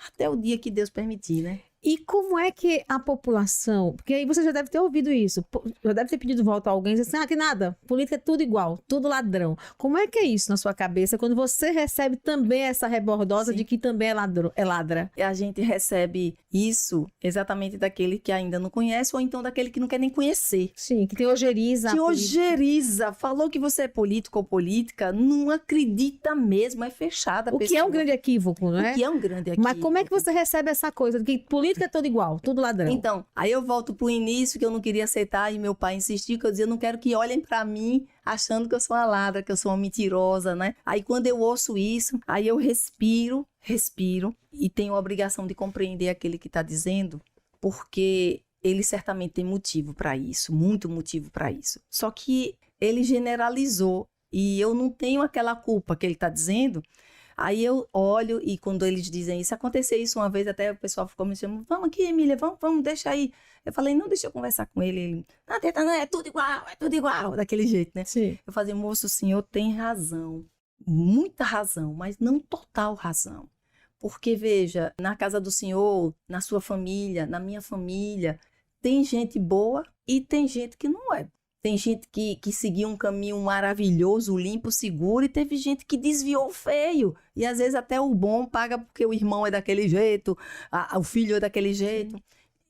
A: até o dia que Deus permitir, né?
B: E como é que a população... Porque aí você já deve ter ouvido isso. Já deve ter pedido voto a alguém e dizer assim, que nada, política é tudo igual, tudo ladrão. Como é que é isso na sua cabeça quando você recebe também essa rebordosa de que também é ladra?
A: E a gente recebe isso exatamente daquele que ainda não conhece ou então daquele que não quer nem conhecer.
B: Sim, que tem ojeriza.
A: Que ojeriza. Falou que você é político ou política, não acredita mesmo, é fechada a pessoa.
B: O que é um grande equívoco, não é?
A: O que é um grande equívoco.
B: Mas como é que você recebe essa coisa de que política é tudo igual, tudo ladrão?
A: Então, aí eu volto pro início que eu não queria aceitar e meu pai insistiu que eu dizia, eu não quero que olhem pra mim achando que eu sou uma ladra, que eu sou uma mentirosa, né? Aí quando eu ouço isso, aí eu respiro e tenho a obrigação de compreender aquele que tá dizendo, porque ele certamente tem motivo para isso, muito motivo para isso. Só que ele generalizou e eu não tenho aquela culpa que ele está dizendo. Aí eu olho e quando eles dizem isso, aconteceu isso uma vez, até o pessoal ficou me chamando, vamos aqui, Emília, vamos, deixa aí. Eu falei, não, deixa eu conversar com ele. Ele, não, é tudo igual, daquele jeito, né?
B: Sim.
A: Eu falei, moço, o senhor tem razão, muita razão, mas não total razão. Porque, veja, na casa do senhor, na sua família, na minha família, tem gente boa e tem gente que não é. Tem gente que seguiu um caminho maravilhoso, limpo, seguro, e teve gente que desviou feio. E às vezes até o bom paga porque o irmão é daquele jeito, o filho é daquele jeito.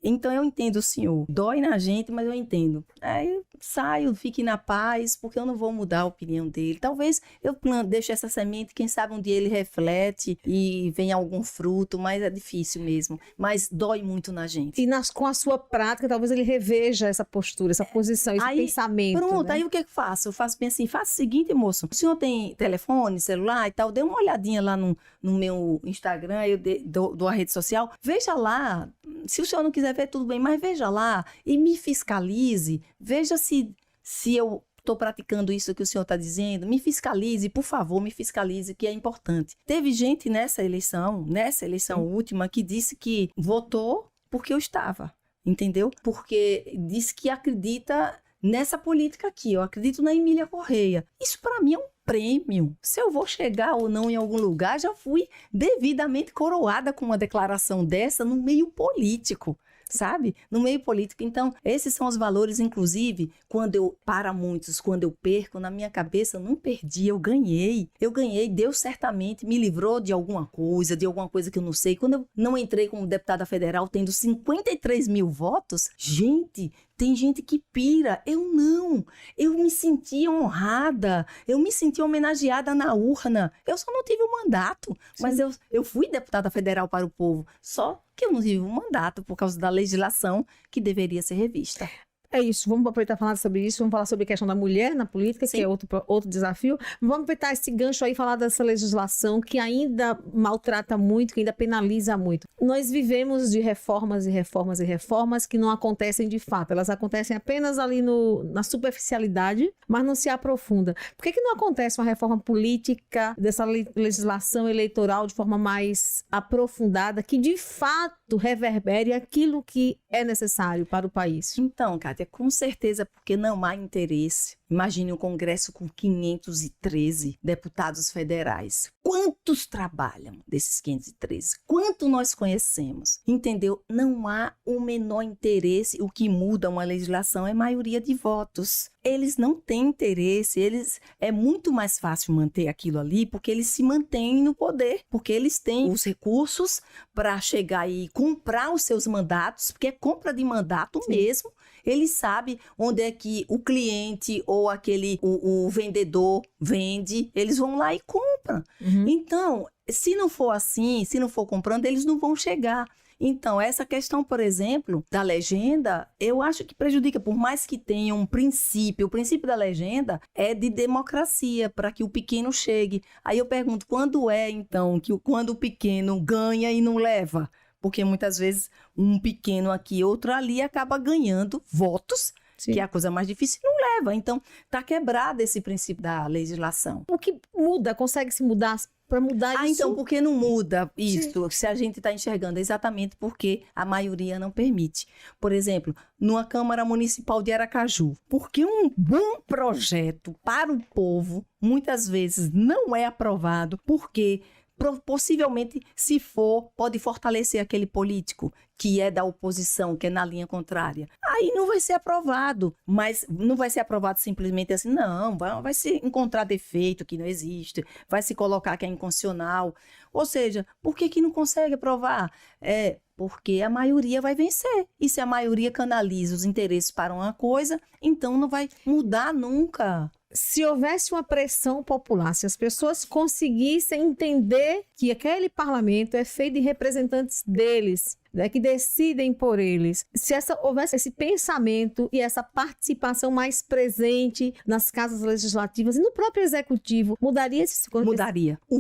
A: Então eu entendo o senhor. Dói na gente, mas eu entendo. Aí eu saio, fique na paz, porque eu não vou mudar a opinião dele. Talvez eu deixe essa semente, quem sabe um dia ele reflete e venha algum fruto, mas é difícil mesmo. Mas dói muito na gente.
B: E com a sua prática, talvez ele reveja essa postura, essa posição, esse pensamento.
A: Pronto,
B: né?
A: Aí o que eu faço? Eu faço bem assim, faça o seguinte, moço. O senhor tem telefone, celular e tal? Dê uma olhadinha lá no meu Instagram, eu dou a rede social. Veja lá, se o senhor não quiser ver, tudo bem, mas veja lá e me fiscalize. Veja se eu estou praticando isso que o senhor está dizendo. Me fiscalize, por favor, me fiscalize, que é importante. Teve gente nessa eleição última, que disse que votou porque eu estava, entendeu? Porque disse que acredita nessa política aqui. Eu acredito na Emília Correia. Isso para mim é um prêmio. Se eu vou chegar ou não em algum lugar, já fui devidamente coroada com uma declaração dessa no meio político. Sabe? No meio político. Então, esses são os valores, inclusive, para muitos, quando eu perco, na minha cabeça, eu não perdi, eu ganhei. Deus certamente me livrou de alguma coisa que eu não sei. Quando eu não entrei como deputada federal, tendo 53 mil votos, gente, tem gente que pira. Eu não. Eu me senti honrada, eu me senti homenageada na urna. Eu só não tive um mandato, mas eu fui deputada federal para o povo. Só que eu não tive um mandato por causa da legislação que deveria ser revista.
B: É isso, vamos aproveitar e falar sobre isso, vamos falar sobre a questão da mulher na política, que é outro desafio. Vamos aproveitar esse gancho aí e falar dessa legislação que ainda maltrata muito, que ainda penaliza muito. Nós vivemos de reformas e reformas e reformas que não acontecem de fato, elas acontecem apenas ali na superficialidade, mas não se aprofunda. Por que não acontece uma reforma política dessa legislação eleitoral de forma mais aprofundada, que de fato reverbere aquilo que é necessário para o país?
A: Então, Kátia, com certeza porque não há interesse. Imagine um Congresso com 513 deputados federais. Quantos trabalham desses 513? Quanto nós conhecemos? Entendeu? Não há o menor interesse. O que muda uma legislação é maioria de votos. Eles não têm interesse, é muito mais fácil manter aquilo ali porque eles se mantêm no poder, porque eles têm os recursos para chegar e comprar os seus mandatos, porque é compra de mandato mesmo. Ele sabe onde é que o cliente ou o vendedor vende, eles vão lá e compram. Então, se não for assim, se não for comprando, eles não vão chegar. Então, essa questão, por exemplo, da legenda, eu acho que prejudica, por mais que tenha um princípio. O princípio da legenda é de democracia, para que o pequeno chegue. Aí eu pergunto, quando é, então, quando o pequeno ganha e não leva? Porque muitas vezes um pequeno aqui, outro ali, acaba ganhando votos,
B: Sim.
A: que é a coisa mais difícil, e não leva. Então, está quebrado esse princípio da legislação.
B: O que muda? Consegue se mudar para mudar isso?
A: Então, por que não muda isso? Se a gente está enxergando exatamente porque a maioria não permite. Por exemplo, numa Câmara Municipal de Aracaju, porque um bom projeto para o povo, muitas vezes não é aprovado, porque possivelmente, se for, pode fortalecer aquele político que é da oposição, que é na linha contrária. Aí não vai ser aprovado, mas não vai ser aprovado simplesmente assim, não, vai se encontrar defeito que não existe, vai se colocar que é inconstitucional. Ou seja, por que não consegue aprovar? Porque a maioria vai vencer. E se a maioria canaliza os interesses para uma coisa, então não vai mudar nunca.
B: Se houvesse uma pressão popular, se as pessoas conseguissem entender que aquele parlamento é feito de representantes deles, né, que decidem por eles, se houvesse esse pensamento e essa participação mais presente nas casas legislativas e no próprio executivo, mudaria esse...
A: Mudaria. O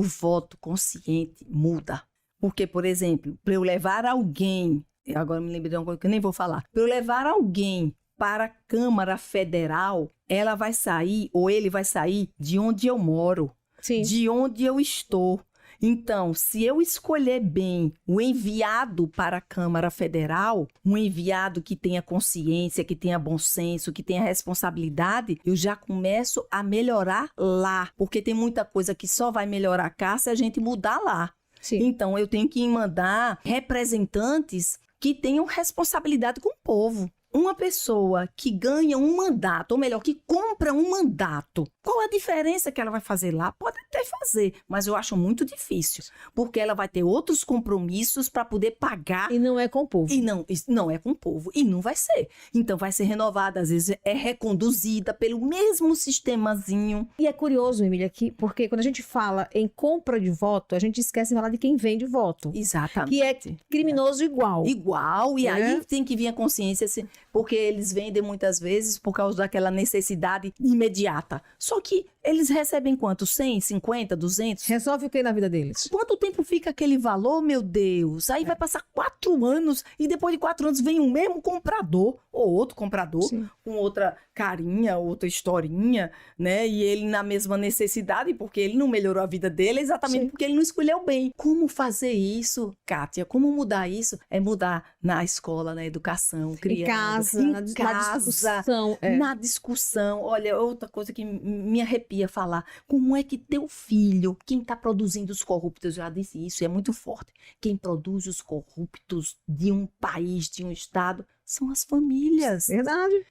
A: voto consciente muda. Porque, por exemplo, para eu levar alguém, agora me lembrei de uma coisa que eu nem vou falar, para eu levar alguém para a Câmara Federal, ela vai sair, ou ele vai sair, de onde eu moro,
B: Sim.
A: de onde eu estou. Então, se eu escolher bem o enviado para a Câmara Federal, um enviado que tenha consciência, que tenha bom senso, que tenha responsabilidade, eu já começo a melhorar lá. Porque tem muita coisa que só vai melhorar cá se a gente mudar lá.
B: Sim.
A: Então, eu tenho que mandar representantes que tenham responsabilidade com o povo. Uma pessoa que ganha um mandato, ou melhor, que compra um mandato, qual a diferença que ela vai fazer lá? Pode até fazer, mas eu acho muito difícil, porque ela vai ter outros compromissos para poder pagar.
B: E não é com o povo.
A: E não é com o povo, e não vai ser. Então vai ser renovada, às vezes é reconduzida pelo mesmo sistemazinho.
B: E é curioso, Emília, porque quando a gente fala em compra de voto, a gente esquece de falar de quem vende voto.
A: Exatamente.
B: Que é criminoso igual.
A: Igual, e aí tem que vir a consciência, porque eles vendem muitas vezes por causa daquela necessidade imediata. Só que eles recebem quanto? 100, 50, 200?
B: Resolve o que na vida deles?
A: Quanto tempo fica aquele valor, meu Deus? Aí vai passar 4 anos e depois de 4 anos vem o mesmo comprador, ou outro comprador,
B: Sim.
A: com outra carinha, outra historinha, né? E ele na mesma necessidade, porque ele não melhorou a vida dele, exatamente
B: Sim.
A: porque ele não escolheu bem. Como fazer isso, Kátia? Como mudar isso? É mudar na escola, na educação, criança.
B: Em casa,
A: na discussão. Olha, outra coisa que me arrepia falar. Como é que teu filho, quem está produzindo os corruptos, eu já disse isso, é muito forte. Quem produz os corruptos de um país, de um estado, são as famílias.
B: Verdade.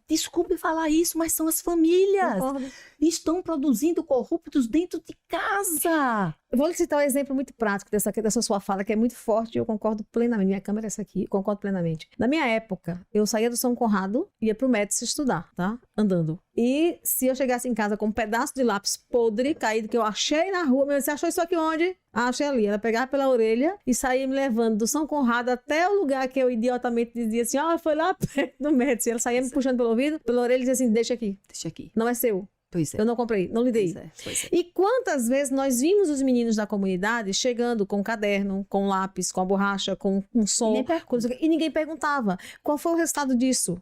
A: Desculpe falar isso, mas são as famílias.
B: Concordo.
A: Estão produzindo corruptos dentro de casa.
B: Eu vou lhe citar um exemplo muito prático dessa sua fala, que é muito forte e eu concordo plenamente. Minha câmera é essa aqui, eu concordo plenamente. Na minha época, eu saía do São Conrado e ia pro Médici estudar, tá? Andando. E se eu chegasse em casa com um pedaço de lápis podre, caído, que eu achei na rua, você achou isso aqui onde? Ah, achei ali. Ela pegava pela orelha e saía me levando do São Conrado até o lugar que eu idiotamente dizia assim, foi lá perto do Médici. Ela saía me puxando pelo ouvido, pela orelha e dizia assim, deixa aqui.
A: Deixa aqui.
B: Não é seu.
A: Pois é.
B: Eu não comprei, não lhe dei.
A: Pois é.
B: E quantas vezes nós vimos os meninos da comunidade chegando com caderno, com lápis, com a borracha, com um som, e ninguém perguntava qual foi o resultado disso.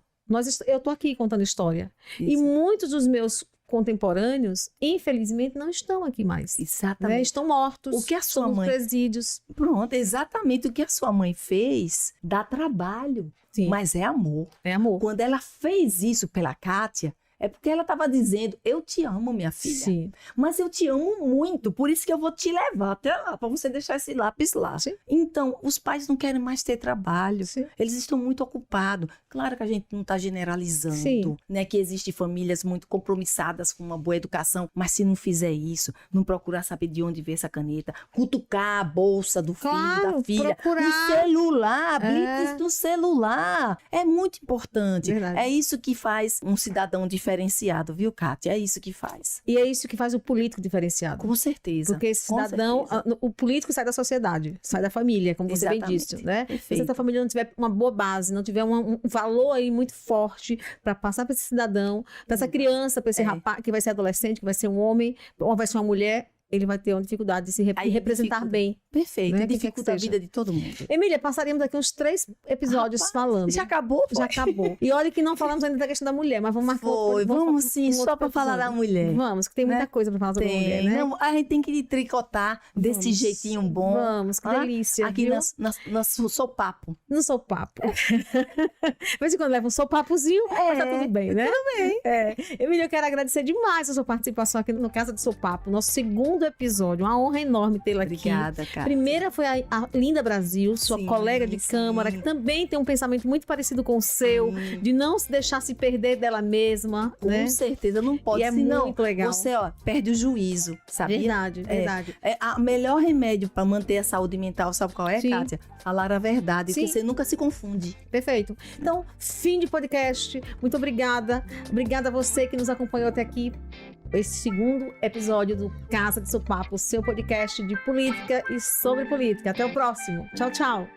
B: Eu tô aqui contando história.
A: Isso.
B: E muitos dos meus contemporâneos, infelizmente, não estão aqui mais.
A: Exatamente.
B: Né? Estão mortos.
A: O que a sua
B: nos
A: mãe...
B: presídios.
A: Pronto, exatamente o que a sua mãe fez dá trabalho,
B: Sim.
A: mas é amor.
B: É amor.
A: Quando ela fez isso pela Kátia, é porque ela estava dizendo, eu te amo, minha filha.
B: Sim.
A: Mas eu te amo muito, por isso que eu vou te levar até lá, para você deixar esse lápis lá.
B: Sim.
A: Então, os pais não querem mais ter trabalho.
B: Sim.
A: Eles estão muito ocupados. Claro que a gente não está generalizando,
B: Sim.
A: né? Que existem famílias muito compromissadas com uma boa educação, mas se não fizer isso, não procurar saber de onde veio essa caneta, cutucar a bolsa do filho, da filha,
B: procurar.
A: no celular, blitz no celular. É muito importante.
B: Verdade.
A: É isso que faz um cidadão de diferenciado, viu, Kátia? É isso que faz.
B: E é isso que faz o político diferenciado.
A: Com certeza.
B: Porque esse
A: com
B: cidadão,
A: certeza.
B: o político sai da sociedade, sai da família, como você bem
A: Exatamente.
B: disse, né?
A: Perfeito.
B: Se a família não tiver uma boa base, não tiver um valor aí muito forte para passar para esse cidadão, para essa criança, para esse rapaz que vai ser adolescente, que vai ser um homem, ou vai ser uma mulher, ele vai ter uma dificuldade de se
A: Aí
B: representar
A: dificulta.
B: bem.
A: Perfeito.
B: Né?
A: E dificulta a
B: Que seja.
A: vida de todo mundo.
B: Emília, passaríamos aqui uns 3 episódios falando.
A: Já acabou?
B: Já acabou. E olha que não falamos ainda da questão da mulher, mas vamos marcar
A: Vamos sim, só
B: outro
A: para falar da
B: episódio.
A: mulher.
B: Vamos, que tem muita
A: Né?
B: coisa para falar sobre a mulher, né?
A: Não, a gente tem que tricotar desse
B: Vamos.
A: jeitinho bom.
B: Vamos, que
A: Ah,
B: delícia,
A: Aqui
B: viu?
A: no sopapo.
B: No sopapo. De vez em quando leva um sopapozinho, mas tá tudo bem, né? Tudo bem. Emília, eu quero agradecer demais a sua participação aqui no Casa do Sopapo, nosso segundo episódio. Uma honra enorme tê-la aqui.
A: Obrigada, cara.
B: Primeira foi a Linda Brasil, sua
A: Sim,
B: colega de
A: sim.
B: Câmara, que também tem um pensamento muito parecido com o seu, de não se deixar se perder dela mesma,
A: Com
B: né?
A: certeza, não pode.
B: E é
A: Senão,
B: muito legal.
A: você, perde o juízo, sabia?
B: Verdade, verdade.
A: O melhor remédio para manter a saúde mental, sabe qual é,
B: Sim.
A: Kátia? Falar a verdade,
B: Sim.
A: porque você nunca se confunde.
B: Perfeito. Então, fim de podcast. Muito obrigada. Obrigada a você que nos acompanhou até aqui. Esse segundo episódio do Casa de Sopapo, seu podcast de política e sobre política. Até o próximo. Tchau, tchau.